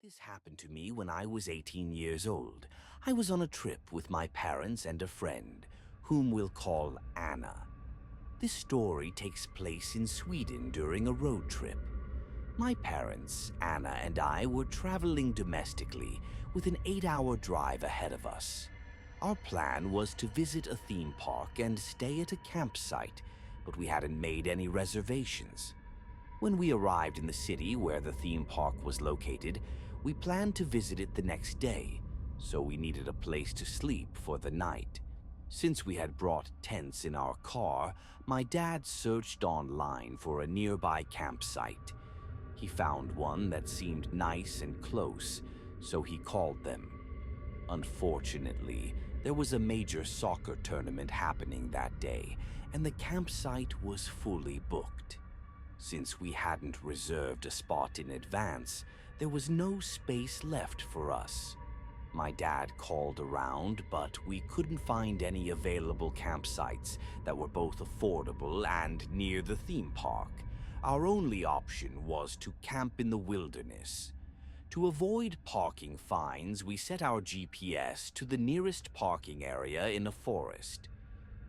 This happened to me when I was 18 years old. I was on a trip with my parents and a friend, whom we'll call Anna. This story takes place in Sweden during a road trip. My parents, Anna, and I were traveling domestically with an 8-hour drive ahead of us. Our plan was to visit a theme park and stay at a campsite, but we hadn't made any reservations. When we arrived in the city where the theme park was located, we planned to visit it the next day, so we needed a place to sleep for the night. Since we had brought tents in our car, my dad searched online for a nearby campsite. He found one that seemed nice and close, so he called them. Unfortunately, there was a major soccer tournament happening that day, and the campsite was fully booked. Since we hadn't reserved a spot in advance, there was no space left for us. My dad called around, but we couldn't find any available campsites that were both affordable and near the theme park. Our only option was to camp in the wilderness. To avoid parking fines, we set our GPS to the nearest parking area in a forest.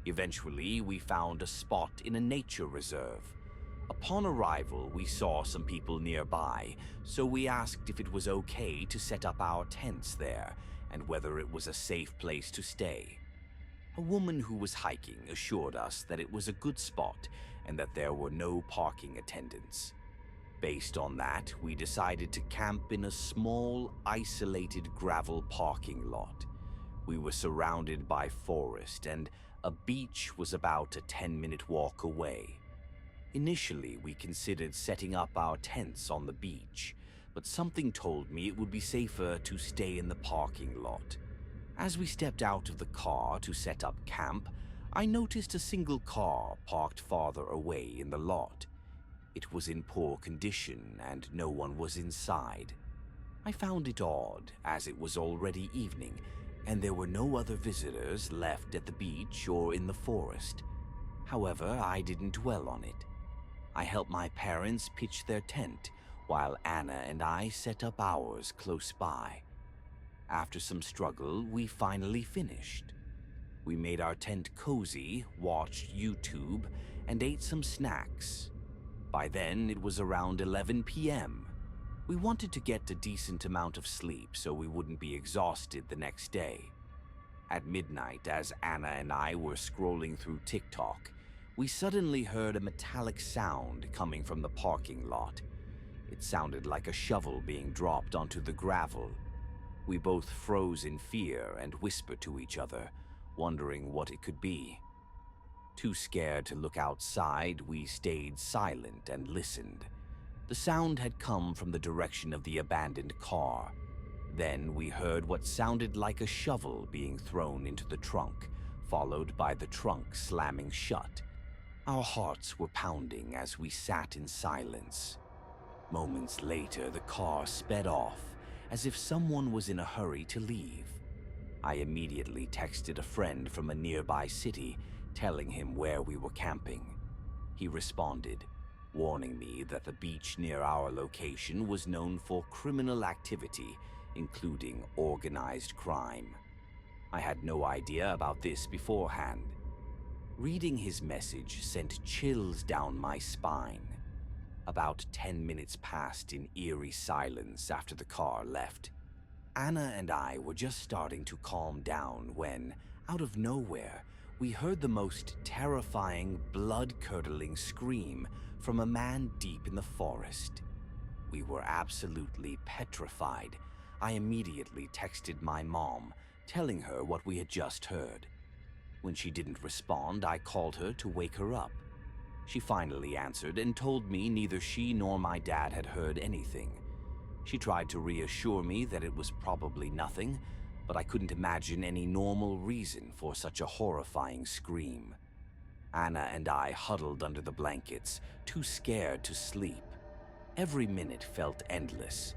Eventually, we found a spot in a nature reserve. Upon arrival, we saw some people nearby, so we asked if it was okay to set up our tents there and whether it was a safe place to stay. A woman who was hiking assured us that it was a good spot and that there were no parking attendants. Based on that, we decided to camp in a small, isolated gravel parking lot. We were surrounded by forest and a beach was about a 10-minute walk away. Initially, we considered setting up our tents on the beach, but something told me it would be safer to stay in the parking lot. As we stepped out of the car to set up camp, I noticed a single car parked farther away in the lot. It was in poor condition and no one was inside. I found it odd, as it was already evening and there were no other visitors left at the beach or in the forest. However, I didn't dwell on it. I helped my parents pitch their tent, while Anna and I set up ours close by. After some struggle, we finally finished. We made our tent cozy, watched YouTube, and ate some snacks. By then, it was around 11 p.m. We wanted to get a decent amount of sleep so we wouldn't be exhausted the next day. At midnight, as Anna and I were scrolling through TikTok, we suddenly heard a metallic sound coming from the parking lot. It sounded like a shovel being dropped onto the gravel. We both froze in fear and whispered to each other, wondering what it could be. Too scared to look outside, we stayed silent and listened. The sound had come from the direction of the abandoned car. Then we heard what sounded like a shovel being thrown into the trunk, followed by the trunk slamming shut. Our hearts were pounding as we sat in silence. Moments later, the car sped off, as if someone was in a hurry to leave. I immediately texted a friend from a nearby city, telling him where we were camping. He responded, warning me that the beach near our location was known for criminal activity, including organized crime. I had no idea about this beforehand. Reading his message sent chills down my spine. About 10 minutes passed in eerie silence after the car left. Anna and I were just starting to calm down when, out of nowhere, we heard the most terrifying, blood-curdling scream from a man deep in the forest. We were absolutely petrified. I immediately texted my mom, telling her what we had just heard. When she didn't respond, I called her to wake her up. She finally answered and told me neither she nor my dad had heard anything. She tried to reassure me that it was probably nothing, but I couldn't imagine any normal reason for such a horrifying scream. Anna and I huddled under the blankets, too scared to sleep. Every minute felt endless.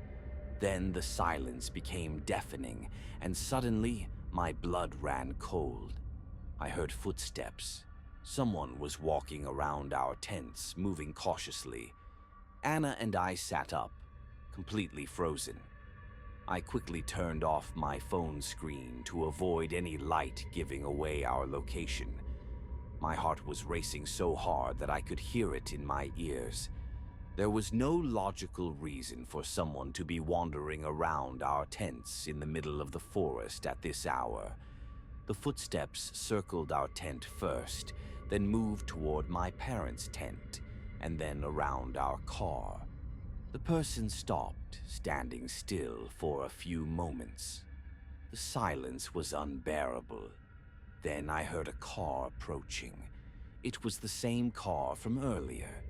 Then the silence became deafening, and suddenly my blood ran cold. I heard footsteps. Someone was walking around our tents, moving cautiously. Anna and I sat up, completely frozen. I quickly turned off my phone screen to avoid any light giving away our location. My heart was racing so hard that I could hear it in my ears. There was no logical reason for someone to be wandering around our tents in the middle of the forest at this hour. The footsteps circled our tent first, then moved toward my parents' tent, and then around our car. The person stopped, standing still for a few moments. The silence was unbearable. Then I heard a car approaching. It was the same car from earlier.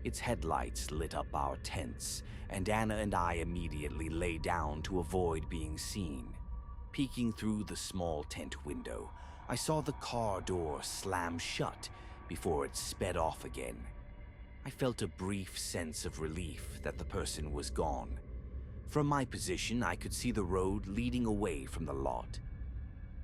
Its headlights lit up our tents, and Anna and I immediately lay down to avoid being seen. Peeking through the small tent window, I saw the car door slam shut before it sped off again. I felt a brief sense of relief that the person was gone. From my position, I could see the road leading away from the lot.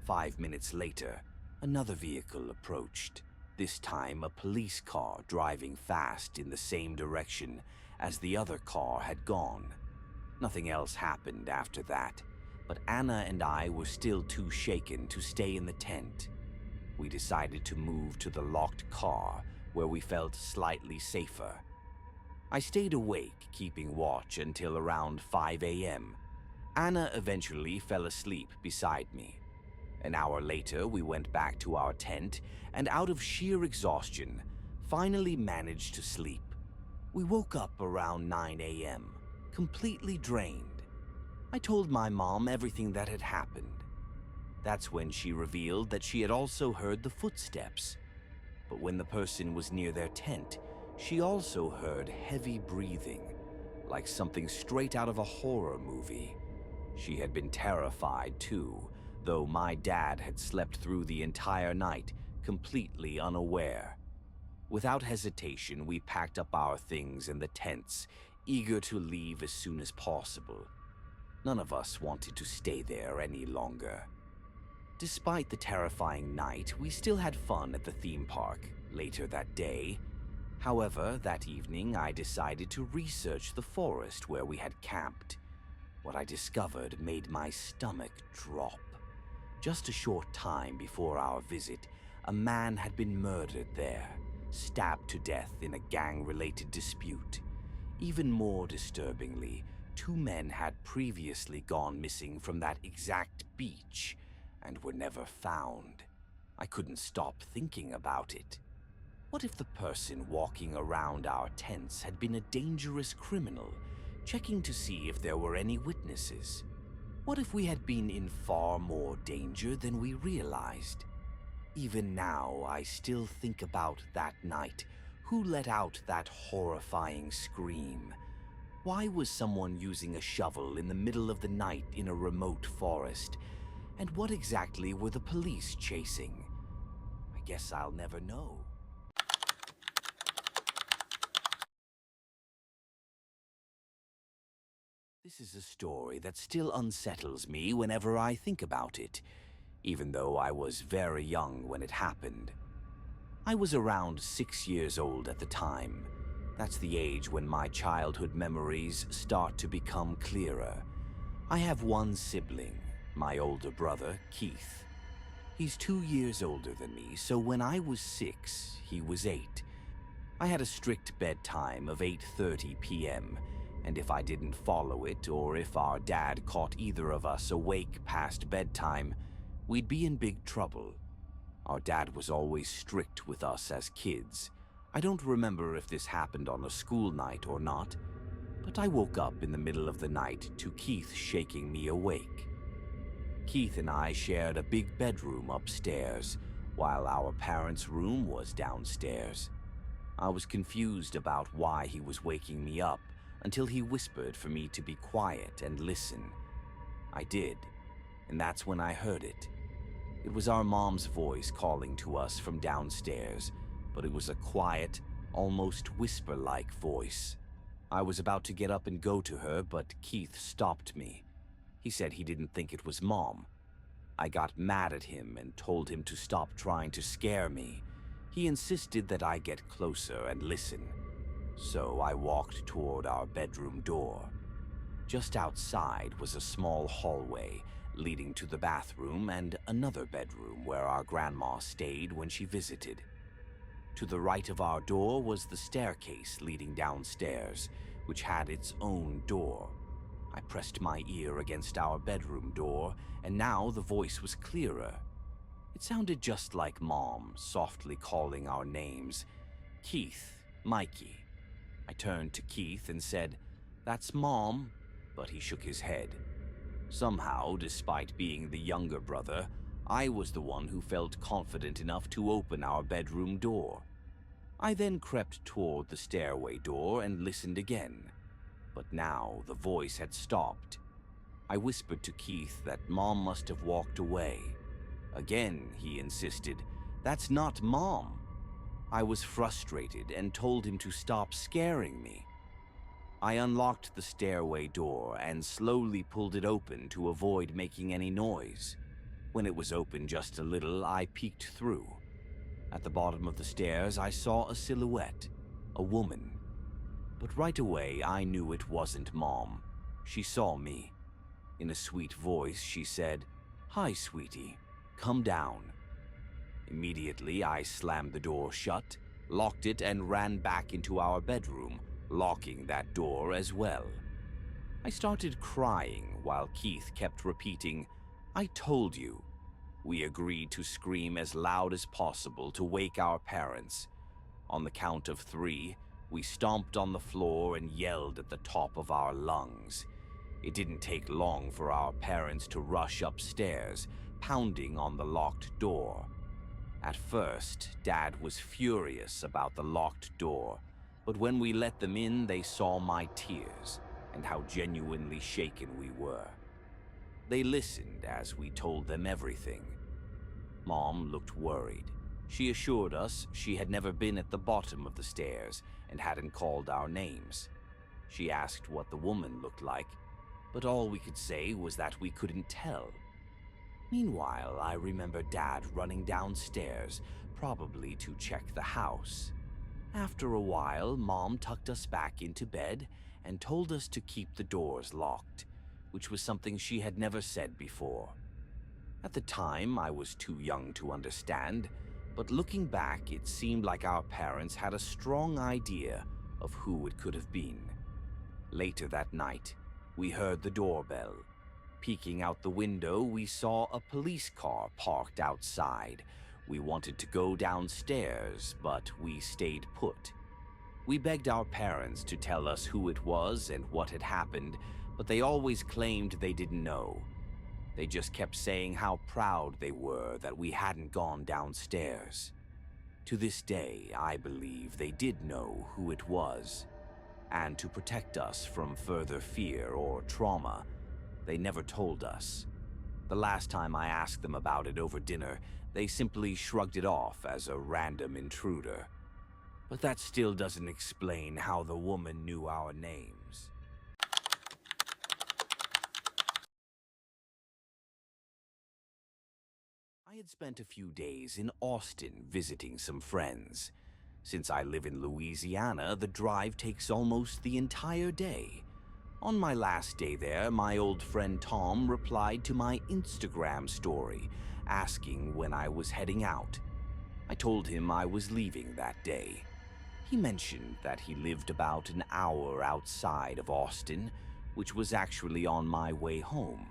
5 minutes later, another vehicle approached. This time, a police car driving fast in the same direction as the other car had gone. Nothing else happened after that, but Anna and I were still too shaken to stay in the tent. We decided to move to the locked car, where we felt slightly safer. I stayed awake, keeping watch until around 5 a.m. Anna eventually fell asleep beside me. An hour later, we went back to our tent and, out of sheer exhaustion, finally managed to sleep. We woke up around 9 a.m., completely drained. I told my mom everything that had happened. That's when she revealed that she had also heard the footsteps. But when the person was near their tent, she also heard heavy breathing, like something straight out of a horror movie. She had been terrified too, though my dad had slept through the entire night, completely unaware. Without hesitation, we packed up our things in the tents, eager to leave as soon as possible. None of us wanted to stay there any longer. Despite the terrifying night, we still had fun at the theme park later that day. However, that evening I decided to research the forest where we had camped. What I discovered made my stomach drop. Just a short time before our visit, a man had been murdered there, stabbed to death in a gang-related dispute. Even more disturbingly, 2 men had previously gone missing from that exact beach and were never found. I couldn't stop thinking about it. What if the person walking around our tents had been a dangerous criminal, checking to see if there were any witnesses? What if we had been in far more danger than we realized? Even now, I still think about that night. Who let out that horrifying scream? Why was someone using a shovel in the middle of the night in a remote forest? And what exactly were the police chasing? I guess I'll never know. This is a story that still unsettles me whenever I think about it, even though I was very young when it happened. I was around 6 years old at the time. That's the age when my childhood memories start to become clearer. I have one sibling, my older brother, Keith. He's 2 years older than me, so when I was 6, he was 8. I had a strict bedtime of 8:30 p.m., and if I didn't follow it, or if our dad caught either of us awake past bedtime, we'd be in big trouble. Our dad was always strict with us as kids. I don't remember if this happened on a school night or not, but I woke up in the middle of the night to Keith shaking me awake. Keith and I shared a big bedroom upstairs, while our parents' room was downstairs. I was confused about why he was waking me up, until he whispered for me to be quiet and listen. I did, and that's when I heard it. It was our mom's voice calling to us from downstairs, but it was a quiet, almost whisper-like voice. I was about to get up and go to her, but Keith stopped me. He said he didn't think it was Mom. I got mad at him and told him to stop trying to scare me. He insisted that I get closer and listen. So I walked toward our bedroom door. Just outside was a small hallway leading to the bathroom and another bedroom where our grandma stayed when she visited. To the right of our door was the staircase leading downstairs, which had its own door. I pressed my ear against our bedroom door, and now the voice was clearer. It sounded just like Mom, softly calling our names. Keith, Mikey. I turned to Keith and said, "That's Mom," but he shook his head. Somehow, despite being the younger brother, I was the one who felt confident enough to open our bedroom door. I then crept toward the stairway door and listened again, but now the voice had stopped. I whispered to Keith that Mom must have walked away. Again, he insisted, "That's not Mom." I was frustrated and told him to stop scaring me. I unlocked the stairway door and slowly pulled it open to avoid making any noise. When it was open just a little, I peeked through. At the bottom of the stairs, I saw a silhouette, a woman. But right away, I knew it wasn't Mom. She saw me. In a sweet voice, she said, "Hi, sweetie. Come down." Immediately, I slammed the door shut, locked it, and ran back into our bedroom, locking that door as well. I started crying while Keith kept repeating, "I told you." We agreed to scream as loud as possible to wake our parents. On the count of 3, we stomped on the floor and yelled at the top of our lungs. It didn't take long for our parents to rush upstairs, pounding on the locked door. At first, Dad was furious about the locked door, but when we let them in, they saw my tears and how genuinely shaken we were. They listened as we told them everything. Mom looked worried. She assured us she had never been at the bottom of the stairs and hadn't called our names. She asked what the woman looked like, but all we could say was that we couldn't tell. Meanwhile, I remember Dad running downstairs, probably to check the house. After a while, Mom tucked us back into bed and told us to keep the doors locked, which was something she had never said before. At the time, I was too young to understand, but looking back, it seemed like our parents had a strong idea of who it could have been. Later that night, we heard the doorbell. Peeking out the window, we saw a police car parked outside. We wanted to go downstairs, but we stayed put. We begged our parents to tell us who it was and what had happened, but they always claimed they didn't know. They just kept saying how proud they were that we hadn't gone downstairs. To this day, I believe they did know who it was. And to protect us from further fear or trauma, they never told us. The last time I asked them about it over dinner, they simply shrugged it off as a random intruder. But that still doesn't explain how the woman knew our names. I had spent a few days in Austin visiting some friends. Since I live in Louisiana, the drive takes almost the entire day. On my last day there, my old friend Tom replied to my Instagram story, asking when I was heading out. I told him I was leaving that day. He mentioned that he lived about an hour outside of Austin, which was actually on my way home.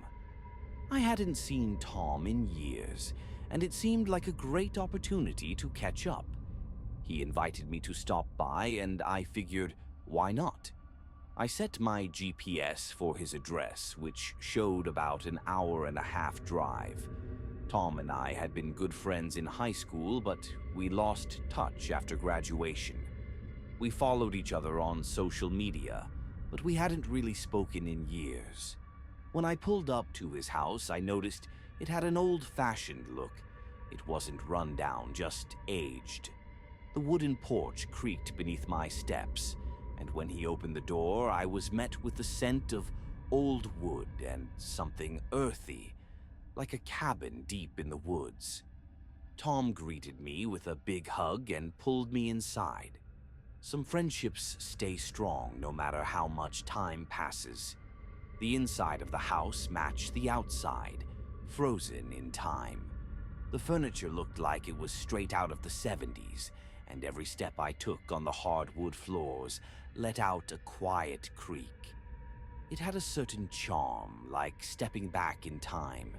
I hadn't seen Tom in years, and it seemed like a great opportunity to catch up. He invited me to stop by, and I figured, why not? I set my GPS for his address, which showed about an hour-and-a-half drive. Tom and I had been good friends in high school, but we lost touch after graduation. We followed each other on social media, but we hadn't really spoken in years. When I pulled up to his house, I noticed it had an old-fashioned look. It wasn't run down, just aged. The wooden porch creaked beneath my steps, and when he opened the door, I was met with the scent of old wood and something earthy, like a cabin deep in the woods. Tom greeted me with a big hug and pulled me inside. Some friendships stay strong no matter how much time passes. The inside of the house matched the outside, frozen in time. The furniture looked like it was straight out of the 70s, and every step I took on the hardwood floors let out a quiet creak. It had a certain charm, like stepping back in time.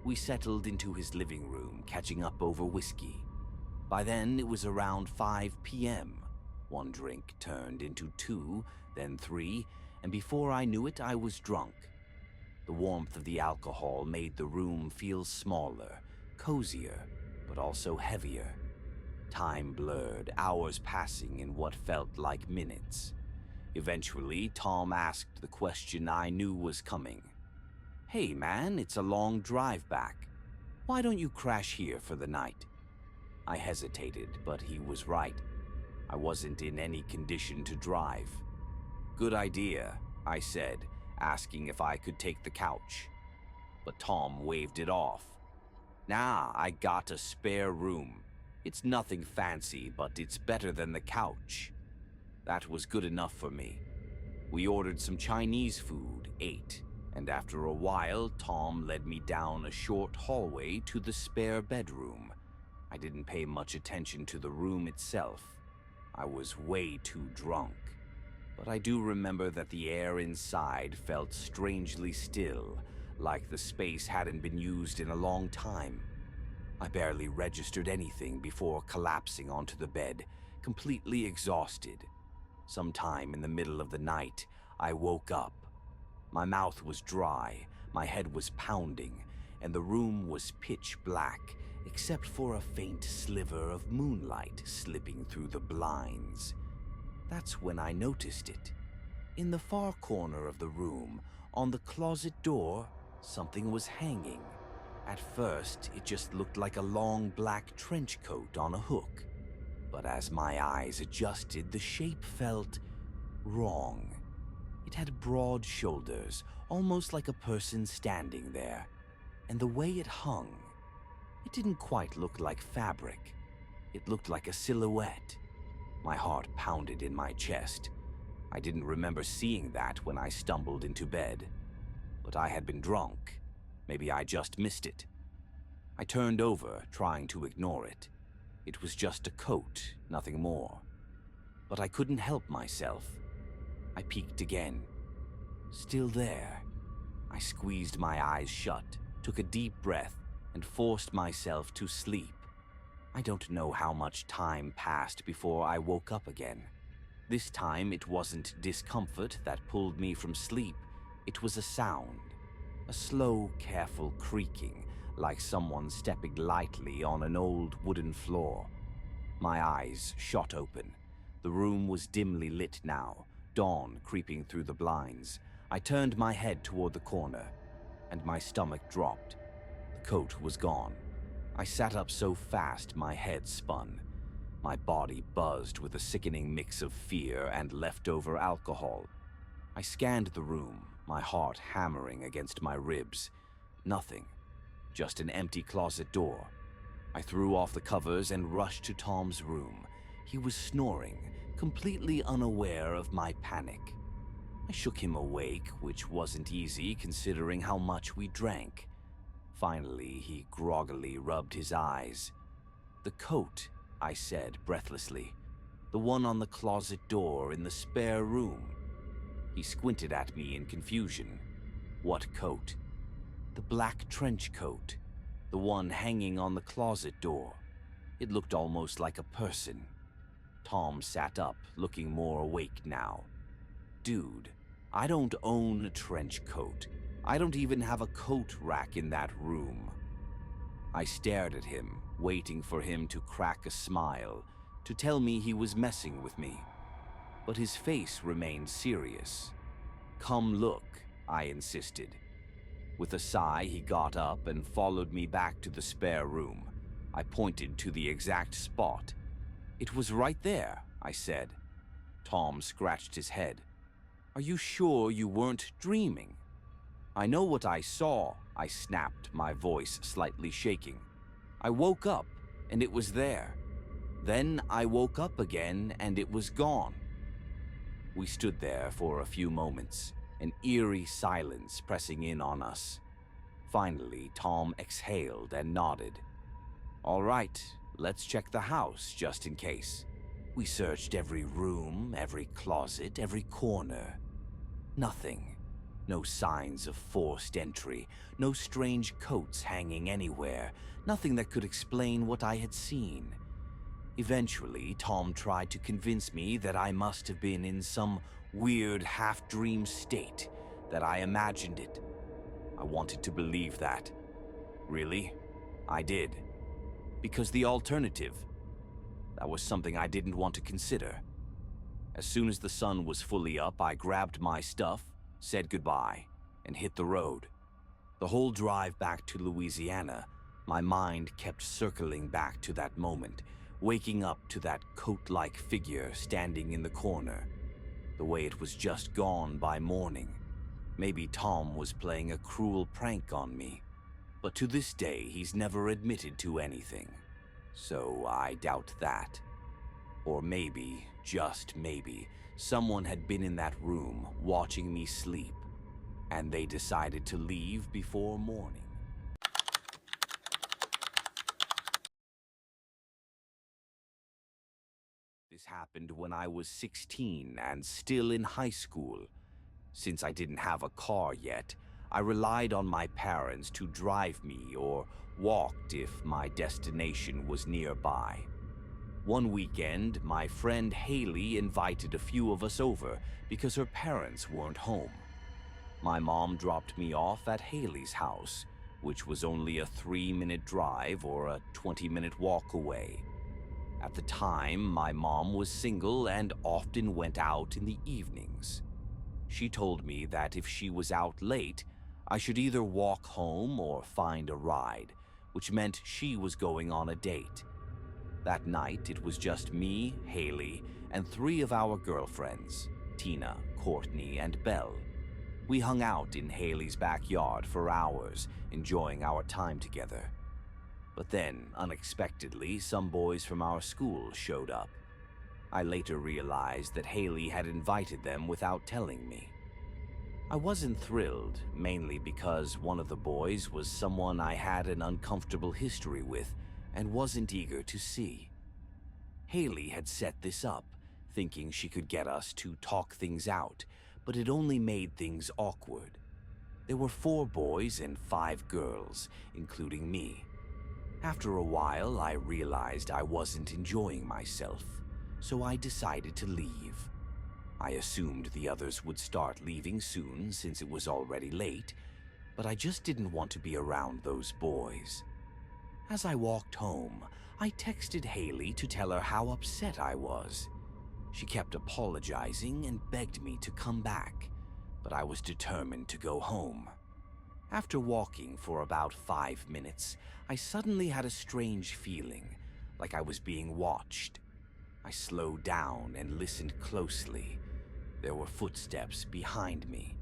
We settled into his living room, catching up over whiskey. By then, it was around 5 p.m. One drink turned into 2, then 3, and before I knew it, I was drunk. The warmth of the alcohol made the room feel smaller, cozier, but also heavier. Time blurred, hours passing in what felt like minutes. Eventually, Tom asked the question I knew was coming. "Hey man, it's a long drive back. Why don't you crash here for the night?" I hesitated, but he was right. I wasn't in any condition to drive. "Good idea," I said, asking if I could take the couch. But Tom waved it off. "Nah, I got a spare room. It's nothing fancy, but it's better than the couch." That was good enough for me. We ordered some Chinese food, ate, and after a while, Tom led me down a short hallway to the spare bedroom. I didn't pay much attention to the room itself. I was way too drunk. But I do remember that the air inside felt strangely still, like the space hadn't been used in a long time. I barely registered anything before collapsing onto the bed, completely exhausted. Sometime in the middle of the night, I woke up. My mouth was dry, my head was pounding, and the room was pitch black, except for a faint sliver of moonlight slipping through the blinds. That's when I noticed it. In the far corner of the room, on the closet door, something was hanging. At first, it just looked like a long black trench coat on a hook. But as my eyes adjusted, the shape felt wrong. It had broad shoulders, almost like a person standing there. And the way it hung, it didn't quite look like fabric. It looked like a silhouette. My heart pounded in my chest. I didn't remember seeing that when I stumbled into bed. But I had been drunk. Maybe I just missed it. I turned over, trying to ignore it. It was just a coat, nothing more. But I couldn't help myself. I peeked again. Still there. I squeezed my eyes shut, took a deep breath, and forced myself to sleep. I don't know how much time passed before I woke up again. This time it wasn't discomfort that pulled me from sleep. It was a sound. A slow, careful creaking, like someone stepping lightly on an old wooden floor. My eyes shot open. The room was dimly lit now, dawn creeping through the blinds. I turned my head toward the corner, and my stomach dropped. The coat was gone. I sat up so fast my head spun. My body buzzed with a sickening mix of fear and leftover alcohol. I scanned the room, my heart hammering against my ribs. Nothing. Just an empty closet door. I threw off the covers and rushed to Tom's room. He was snoring, completely unaware of my panic. I shook him awake, which wasn't easy considering how much we drank. Finally, he groggily rubbed his eyes. "The coat," I said breathlessly. "The one on the closet door in the spare room." He squinted at me in confusion. "What coat?" "The black trench coat. The one hanging on the closet door. It looked almost like a person." Tom sat up, looking more awake now. "Dude, I don't own a trench coat. I don't even have a coat rack in that room." I stared at him, waiting for him to crack a smile, to tell me he was messing with me. But his face remained serious. "Come look," I insisted. With a sigh, he got up and followed me back to the spare room. I pointed to the exact spot. "It was right there," I said. Tom scratched his head. "Are you sure you weren't dreaming?" "I know what I saw," I snapped, my voice slightly shaking. "I woke up, and it was there. Then I woke up again, and it was gone." We stood there for a few moments. an eerie silence pressing in on us. Finally, Tom exhaled and nodded. "All right, let's check the house just in case." We searched every room, every closet, every corner. Nothing. No signs of forced entry, no strange coats hanging anywhere, nothing that could explain what I had seen. Eventually, Tom tried to convince me that I must have been in some weird half-dream state, that I imagined it. I wanted to believe that. Really, I did. Because the alternative, that was something I didn't want to consider. As soon as the sun was fully up, I grabbed my stuff, said goodbye, and hit the road. The whole drive back to Louisiana, my mind kept circling back to that moment, waking up to that coat-like figure standing in the corner, the way it was just gone by morning. Maybe Tom was playing a cruel prank on me, but to this day he's never admitted to anything, so I doubt that. Or maybe, just maybe, someone had been in that room watching me sleep, and they decided to leave before morning. This happened when I was 16 and still in high school. Since I didn't have a car yet, I relied on my parents to drive me or walked if my destination was nearby. One weekend, my friend Haley invited a few of us over because her parents weren't home. My mom dropped me off at Haley's house, which was only a 3-minute drive or a 20-minute walk away. At the time, my mom was single and often went out in the evenings. She told me that if she was out late, I should either walk home or find a ride, which meant she was going on a date. That night, it was just me, Haley, and 3 of our girlfriends, Tina, Courtney, and Belle. We hung out in Haley's backyard for hours, enjoying our time together. But then, unexpectedly, some boys from our school showed up. I later realized that Haley had invited them without telling me. I wasn't thrilled, mainly because one of the boys was someone I had an uncomfortable history with and wasn't eager to see. Haley had set this up, thinking she could get us to talk things out, but it only made things awkward. There were 4 boys and 5 girls, including me. After a while, I realized I wasn't enjoying myself, so I decided to leave. I assumed the others would start leaving soon since it was already late, but I just didn't want to be around those boys. As I walked home, I texted Haley to tell her how upset I was. She kept apologizing and begged me to come back, but I was determined to go home. After walking for about 5 minutes, I suddenly had a strange feeling, like I was being watched. I slowed down and listened closely. There were footsteps behind me.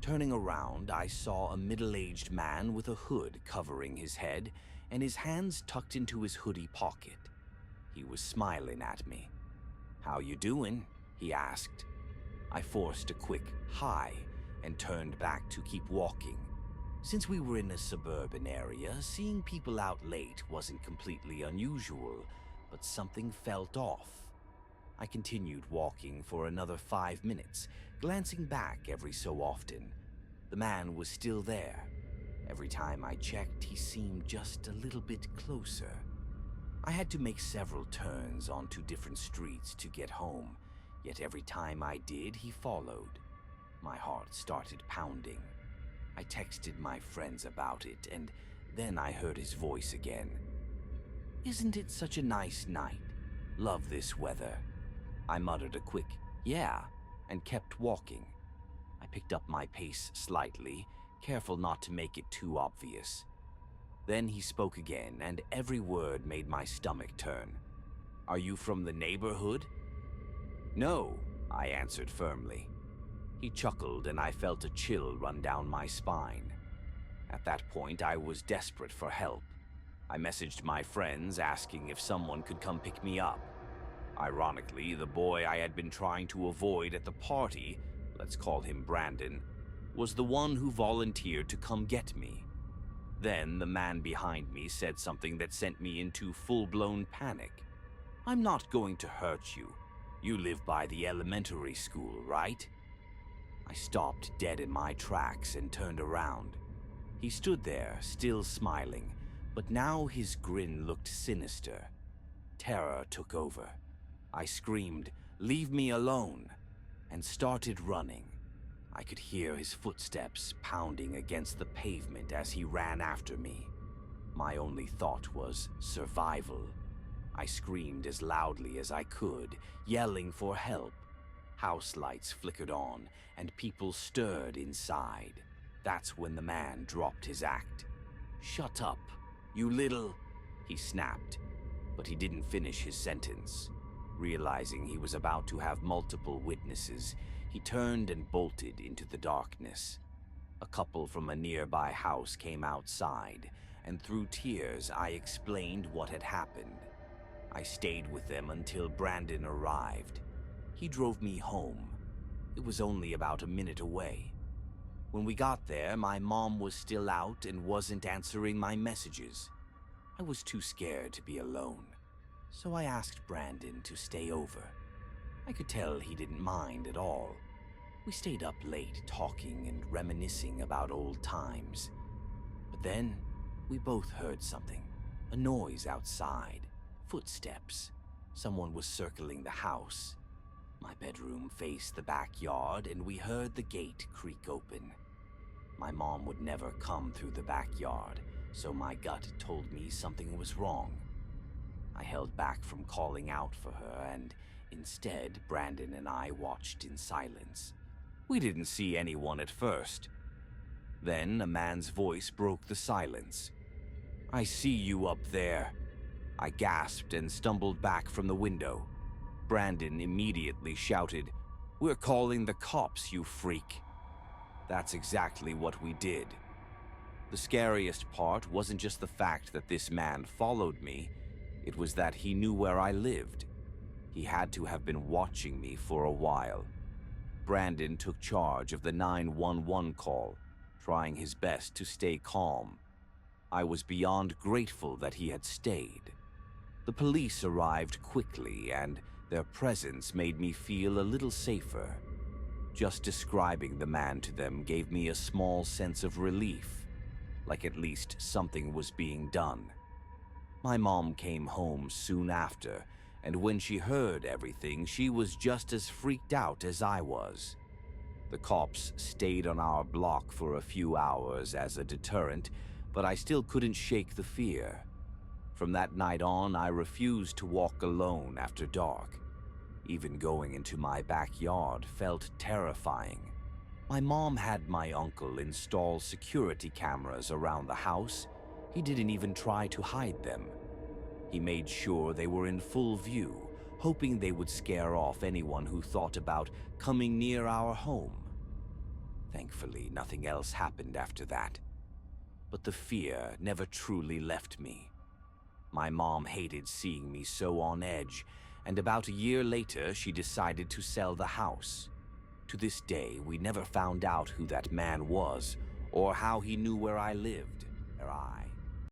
Turning around, I saw a middle-aged man with a hood covering his head and his hands tucked into his hoodie pocket. He was smiling at me. "How you doing?" he asked. I forced a quick hi and turned back to keep walking. Since we were in a suburban area, seeing people out late wasn't completely unusual, but something felt off. I continued walking for another 5 minutes, glancing back every so often. The man was still there. Every time I checked, he seemed just a little bit closer. I had to make several turns onto different streets to get home, yet every time I did, he followed. My heart started pounding. I texted my friends about it, and then I heard his voice again. "Isn't it such a nice night? Love this weather." I muttered a quick, "Yeah," and kept walking. I picked up my pace slightly, careful not to make it too obvious. Then he spoke again, and every word made my stomach turn. "Are you from the neighborhood?" "No," I answered firmly. He chuckled, and I felt a chill run down my spine. At that point, I was desperate for help. I messaged my friends asking if someone could come pick me up. Ironically, the boy I had been trying to avoid at the party let's call him Brandon, was the one who volunteered to come get me. Then the man behind me said something that sent me into full-blown panic. "I'm not going to hurt you. You live by the elementary school, right?" I stopped dead in my tracks and turned around. He stood there, still smiling, but now his grin looked sinister. Terror took over. I screamed, "Leave me alone," and started running. I could hear his footsteps pounding against the pavement as he ran after me. My only thought was survival. I screamed as loudly as I could, yelling for help. House lights flickered on, and people stirred inside. That's when the man dropped his act. "Shut up, you little..." he snapped, but he didn't finish his sentence. Realizing he was about to have multiple witnesses, he turned and bolted into the darkness. A couple from a nearby house came outside, and through tears I explained what had happened. I stayed with them until Brandon arrived. He drove me home. It was only about a minute away. When we got there, my mom was still out and wasn't answering my messages. I was too scared to be alone, so I asked Brandon to stay over. I could tell he didn't mind at all. We stayed up late talking and reminiscing about old times. But then, we both heard something. A noise outside. Footsteps. Someone was circling the house. My bedroom faced the backyard, and we heard the gate creak open. My mom would never come through the backyard, so my gut told me something was wrong. I held back from calling out for her, and instead, Brandon and I watched in silence. We didn't see anyone at first. Then a man's voice broke the silence. "I see you up there." I gasped and stumbled back from the window. Brandon immediately shouted, "We're calling the cops, you freak." That's exactly what we did. The scariest part wasn't just the fact that this man followed me, it was that he knew where I lived. He had to have been watching me for a while. Brandon took charge of the 911 call, trying his best to stay calm. I was beyond grateful that he had stayed. The police arrived quickly, and their presence made me feel a little safer. Just describing the man to them gave me a small sense of relief, like at least something was being done. My mom came home soon after, and when she heard everything, she was just as freaked out as I was. The cops stayed on our block for a few hours as a deterrent, but I still couldn't shake the fear. From that night on, I refused to walk alone after dark. Even going into my backyard felt terrifying. My mom had my uncle install security cameras around the house. He didn't even try to hide them. He made sure they were in full view, hoping they would scare off anyone who thought about coming near our home. Thankfully, nothing else happened after that. But the fear never truly left me. My mom hated seeing me so on edge, and about a year later, she decided to sell the house. To this day, we never found out who that man was, or how he knew where I lived.